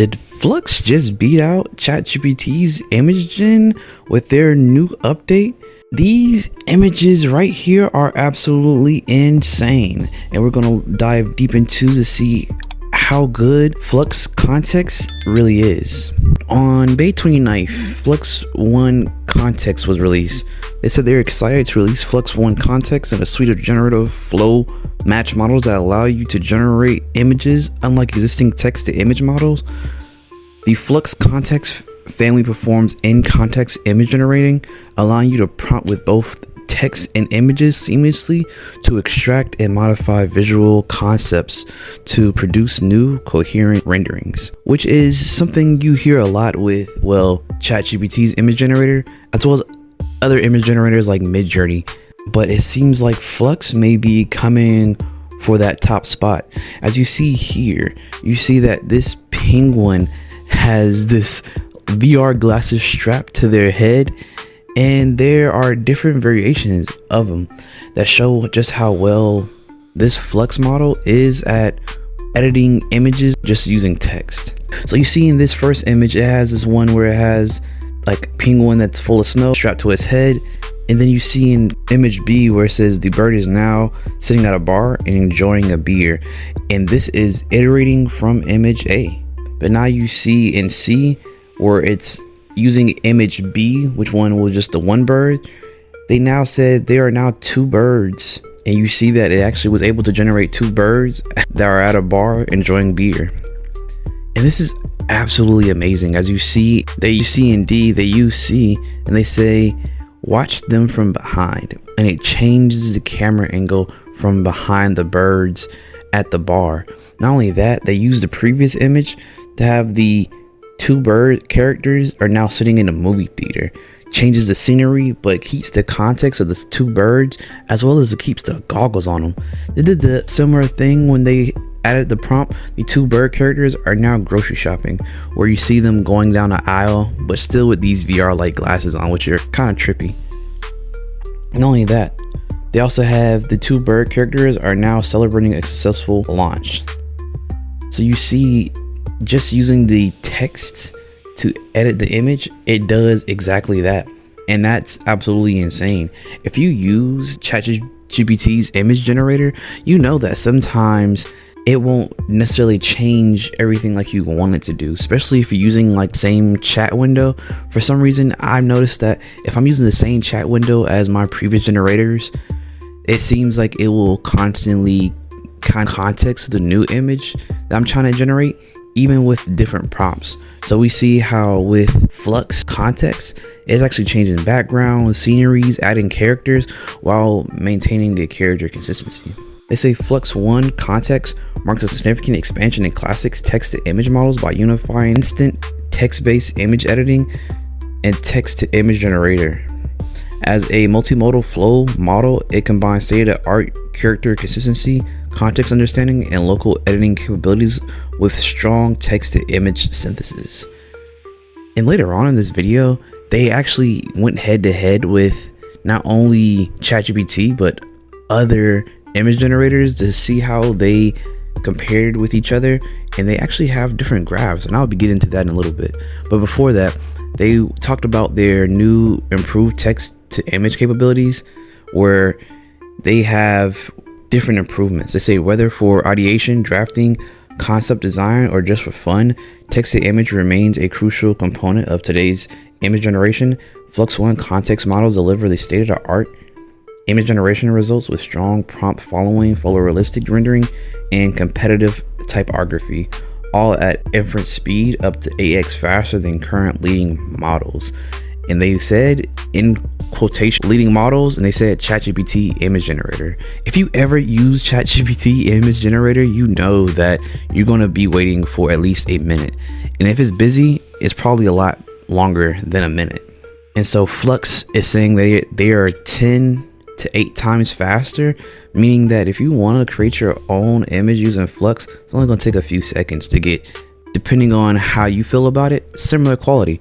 Did Flux just beat out ChatGPT's image gen with their new update? These images right here are absolutely insane, and we're gonna dive deep into to see how good Flux Kontext really is. On May 29th, Flux.1 Kontext was released. They said they're excited to release Flux.1 Kontext and a suite of generative flow match models that allow you to generate images unlike existing text-to-image models. The Flux Kontext family performs in-context image generating, allowing you to prompt with both text and images seamlessly to extract and modify visual concepts to produce new coherent renderings, which is something you hear a lot with, well, ChatGPT's image generator, as well as other image generators like Midjourney. But it seems like Flux may be coming for that top spot. As you see here, you see that this penguin has this VR glasses strapped to their head, and there are different variations of them that show just how well this Flux model is at editing images just using text. So you see in this first image, it has this one where it has like a penguin that's full of snow strapped to his head, and then you see in image B where it says the bird is now sitting at a bar and enjoying a beer, and this is iterating from image A. But now you see in C where it's using image B, which one was just the one bird. They now said there are now two birds, and you see that it actually was able to generate two birds that are at a bar enjoying beer. And this is absolutely amazing. As you see, they use C and D, they use C, and they say watch them from behind, and it changes the camera angle from behind the birds at the bar. Not only that, they use the previous image to have the two bird characters are now sitting in a movie theater. Changes the scenery, but keeps the context of the two birds, as well as it keeps the goggles on them. They did the similar thing when they added the prompt. The two bird characters are now grocery shopping, where you see them going down the aisle, but still with these VR like glasses on, which are kind of trippy. Not only that, they also have the two bird characters are now celebrating a successful launch. So you see, just using the text to edit the image, it does exactly that, and that's absolutely insane. If you use ChatGPT's image generator, you know that sometimes it won't necessarily change everything like you want it to do, especially if you're using like same chat window. For some reason, I've noticed that if I'm using the same chat window as my previous generators, it seems like it will constantly context the new image that I'm trying to generate, even with different prompts. So we see how with Flux Kontext, it's actually changing backgrounds, sceneries, adding characters while maintaining the character consistency. They say Flux.1 Kontext marks a significant expansion in classics text-to-image models by unifying instant text-based image editing and text-to-image generator. As a multimodal flow model, it combines state-of-the-art character consistency, context understanding, and local editing capabilities with strong text-to-image synthesis. And later on in this video, they actually went head-to-head with not only ChatGPT, but other image generators to see how they compared with each other, and they actually have different graphs, and I'll be getting into that in a little bit. But before that, they talked about their new improved text-to-image capabilities, where they have different improvements. They say whether for ideation, drafting, concept design, or just for fun, text-to-image remains a crucial component of today's image generation. Flux.1 Kontext models deliver the state-of-the-art image generation results with strong prompt following, photorealistic rendering, and competitive typography, all at inference speed up to 8x faster than current leading models. And they said in quotation leading models, and they said ChatGPT image generator. If you ever use ChatGPT image generator, you know that you're going to be waiting for at least a minute, and if it's busy, it's probably a lot longer than a minute. And so Flux is saying they are 10 to 8 times faster, meaning that if you want to create your own image using Flux, it's only going to take a few seconds to get, depending on how you feel about it, similar quality.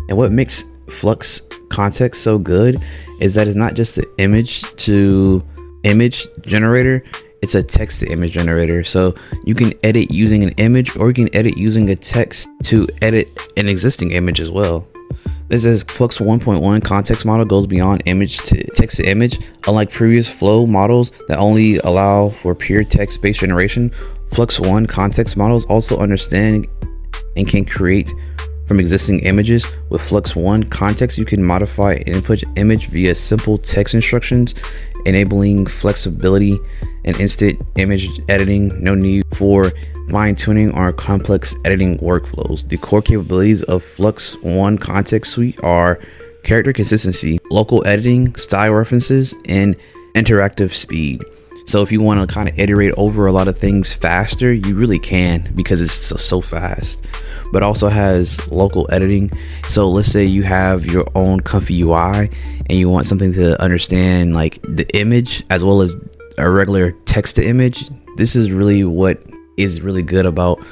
And what makes Flux Kontext so good is that it's not just an image to image generator, it's a text to image generator. So you can edit using an image, or you can edit using a text to edit an existing image as well. This is Flux.1 Kontext model goes beyond image to text to image. Unlike previous flow models that only allow for pure text-based generation, Flux.1 Kontext models also understand and can create from existing images. With Flux.1 Kontext, you can modify an input image via simple text instructions, enabling flexibility and instant image editing. No need for fine-tuning or complex editing workflows. The core capabilities of Flux.1 Kontext Suite are character consistency, local editing, style references, and interactive speed. So if you want to kind of iterate over a lot of things faster, you really can, because it's so fast. But also has local editing. So let's say you have your own comfy UI and you want something to understand like the image as well as a regular text to image. This is really what is really good about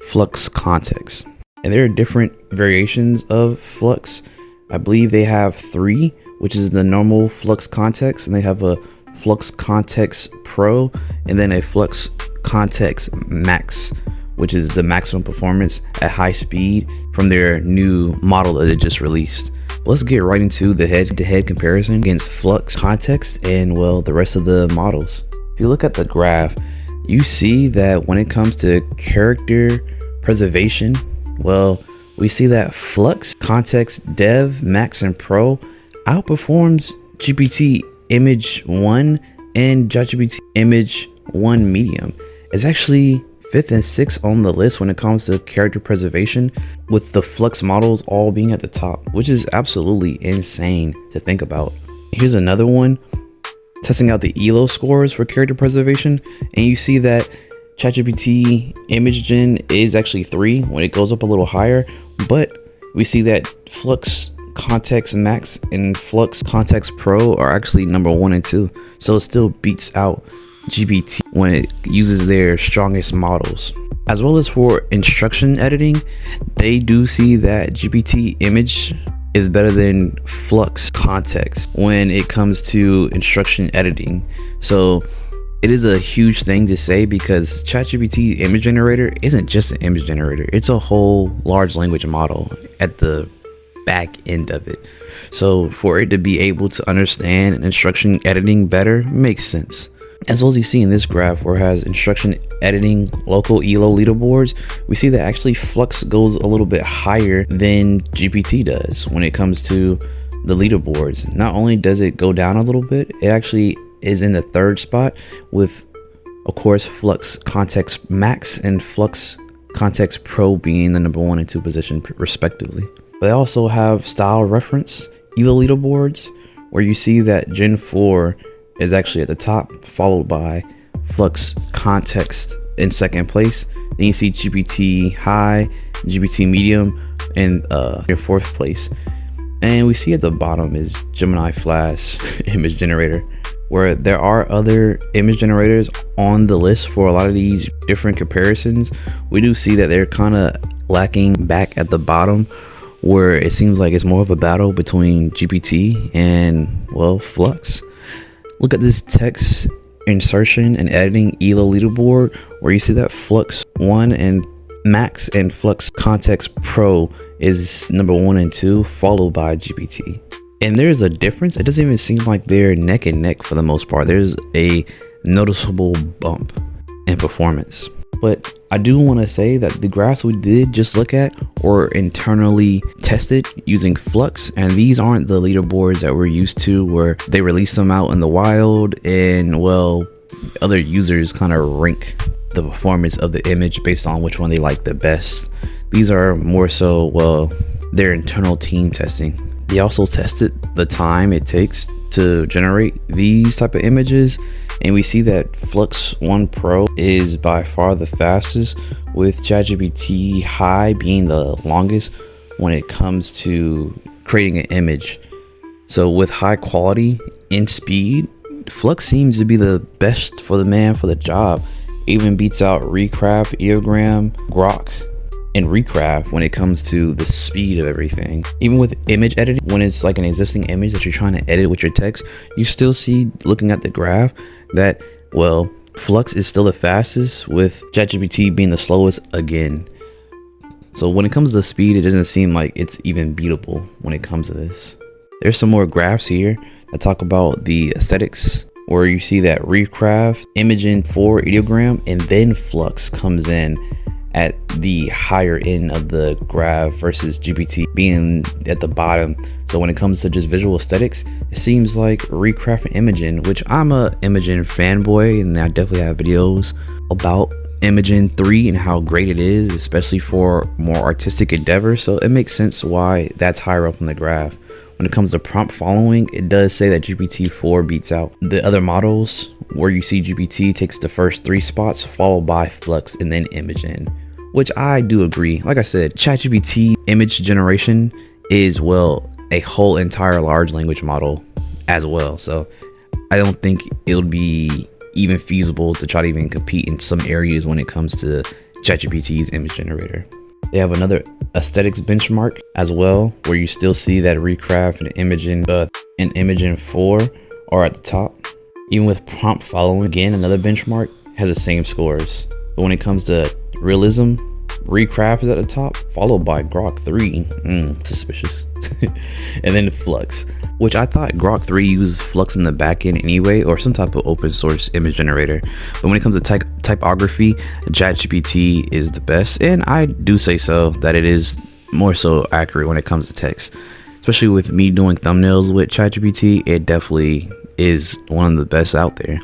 Flux Kontext. And there are different variations of Flux. I believe they have 3, which is the normal Flux Kontext, and they have a Flux Kontext Pro, and then a Flux Kontext Max, which is the maximum performance at high speed from their new model that they just released. Let's get right into the head-to-head comparison against Flux Kontext and, well, the rest of the models. If you look at the graph, you see that when it comes to character preservation, well, we see that Flux Kontext Dev, Max, and Pro outperforms GPT Image 1 and ChatGPT Image 1 Medium. It's actually 5th and 6th on the list when it comes to character preservation, with the Flux models all being at the top, which is absolutely insane to think about. Here's another one testing out the ELO scores for character preservation, and you see that ChatGPT Image Gen is actually 3 when it goes up a little higher, but we see that Flux Kontext Max and Flux Kontext Pro are actually number 1 and 2, so it still beats out GPT when it uses their strongest models. As well as for instruction editing, they do see that GPT Image is better than Flux Kontext when it comes to instruction editing. So it is a huge thing to say, because ChatGPT image generator isn't just an image generator, it's a whole large language model at the back end of it. So for it to be able to understand instruction editing better makes sense. As well as you see in this graph where it has instruction editing local ELO leaderboards, we see that actually Flux goes a little bit higher than GPT does when it comes to the leaderboards. Not only does it go down a little bit, it actually is in the 3rd spot, with of course Flux Kontext Max and Flux Kontext Pro being the number 1 and 2 position respectively. They also have style reference ELO leaderboards, where you see that Gen 4 is actually at the top, followed by Flux Kontext in 2nd place. Then you see GPT High, GPT Medium, and in 4th place. And we see at the bottom is Gemini Flash image generator, where there are other image generators on the list for a lot of these different comparisons. We do see that they're kind of lacking back at the bottom, where it seems like it's more of a battle between GPT and, well, Flux. Look at this text insertion and editing ELO leaderboard, where you see that Flux 1 and Max and Flux Kontext Pro is number 1 and 2, followed by GPT. And there's a difference. It doesn't even seem like they're neck and neck for the most part. There's a noticeable bump in performance. But I do want to say that the graphs we did just look at were internally tested using Flux, and these aren't the leaderboards that we're used to, where they release them out in the wild and, well, other users kind of rank the performance of the image based on which one they like the best. These are more so, well, their internal team testing. They also tested the time it takes to generate these type of images, and we see that Flux.1 Pro is by far the fastest, with ChatGPT High being the longest when it comes to creating an image. So with high quality and speed, Flux seems to be the best for the man for the job. Even beats out Recraft, Ideogram, Grok, and Recraft when it comes to the speed of everything. Even with image editing, when it's like an existing image that you're trying to edit with your text, you still see, looking at the graph, that, well, Flux is still the fastest, with ChatGPT being the slowest again. So when it comes to speed, it doesn't seem like it's even beatable when it comes to this. There's some more graphs here that talk about the aesthetics, where you see that Recraft, Imagen 4 ideogram, and then Flux comes in at the higher end of the graph versus GPT being at the bottom. So when it comes to just visual aesthetics, it seems like Recraft and Imagen, which I'm a Imagen fanboy, and I definitely have videos about Imagen 3 and how great it is, especially for more artistic endeavors. So it makes sense why that's higher up on the graph. When it comes to prompt following, it does say that GPT-4 beats out the other models, where you see GPT takes the first 3 spots, followed by Flux and then Imagen, which I do agree. Like I said, ChatGPT image generation is, well, a whole entire large language model as well. So I don't think it would be even feasible to try to even compete in some areas when it comes to ChatGPT's image generator. They have another aesthetics benchmark as well, where you still see that Recraft and Imagen 4 are at the top. Even with prompt following, again, another benchmark has the same scores. But when it comes to realism, Recraft is at the top, followed by Grok 3. Suspicious. And then Flux, which I thought Grok 3 uses Flux in the backend anyway, or some type of open source image generator. But when it comes to typography, ChatGPT is the best, and I do say so that it is more so accurate when it comes to text. Especially with me doing thumbnails with ChatGPT, it definitely is one of the best out there.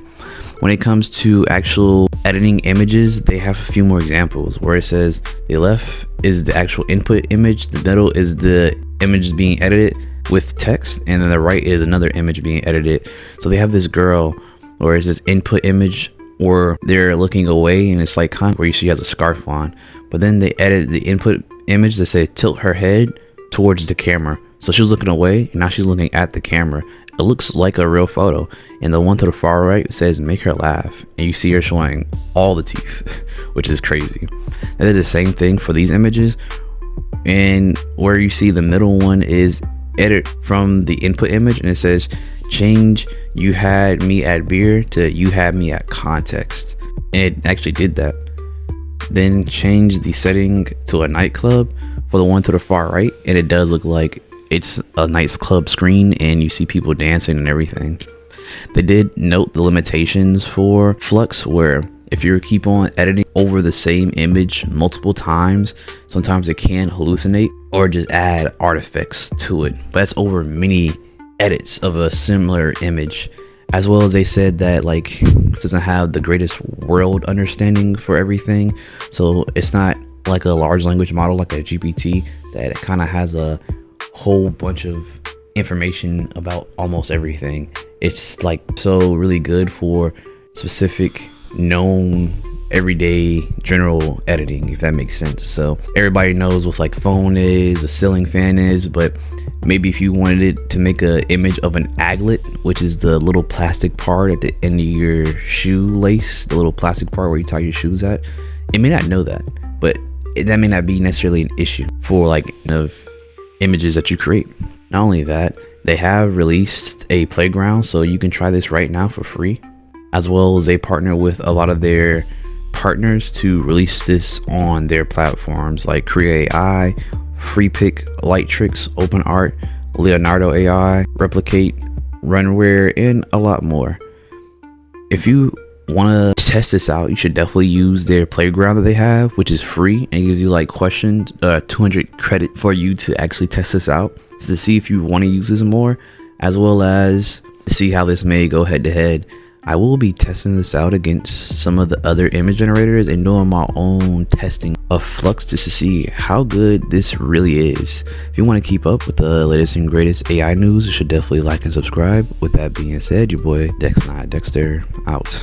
When it comes to actual editing images, they have a few more examples where it says the left is the actual input image, the middle is the image being edited with text, and then the right is another image being edited. So they have this girl where it's this input image where they're looking away, and it's like kind of where you see she has a scarf on, but then they edit the input image that say tilt her head towards the camera. So she was looking away, and now she's looking at the camera. It looks like a real photo. And the one to the far right says make her laugh, and you see her showing all the teeth, which is crazy. That is the same thing for these images, and where you see the middle one is edit from the input image, and it says change you had me at beer to you had me at context, and it actually did that. Then change the setting to a nightclub for the one to the far right, and it does look like it's a nice club screen, and you see people dancing and everything. They did note the limitations for Flux, where if you keep on editing over the same image multiple times, sometimes it can hallucinate or just add artifacts to it. But that's over many edits of a similar image. As well as they said that like it doesn't have the greatest world understanding for everything. So it's not like a large language model like a GPT that it kind of has a whole bunch of information about almost everything. It's like so really good for specific known everyday general editing, if that makes sense. So everybody knows what like phone is, a ceiling fan is, but maybe if you wanted it to make an image of an aglet, which is the little plastic part at the end of your shoelace, the little plastic part where you tie your shoes at, it may not know that, but that may not be necessarily an issue for like of images that you create. Not only that, they have released a playground, so you can try this right now for free, as well as they partner with a lot of their partners to release this on their platforms like Create AI, FreePic, Lightricks, OpenArt, Leonardo AI, Replicate, Runware, and a lot more. If you want to test this out, you should definitely use their playground that they have, which is free, and it gives you like questions, 200 credit for you to actually test this out, so to see if you want to use this more, as well as see how this may go head to head. I will be testing this out against some of the other image generators and doing my own testing of Flux just to see how good this really is. If you want to keep up with the latest and greatest AI news, you should definitely like and subscribe. With that being said, your boy Dexter out.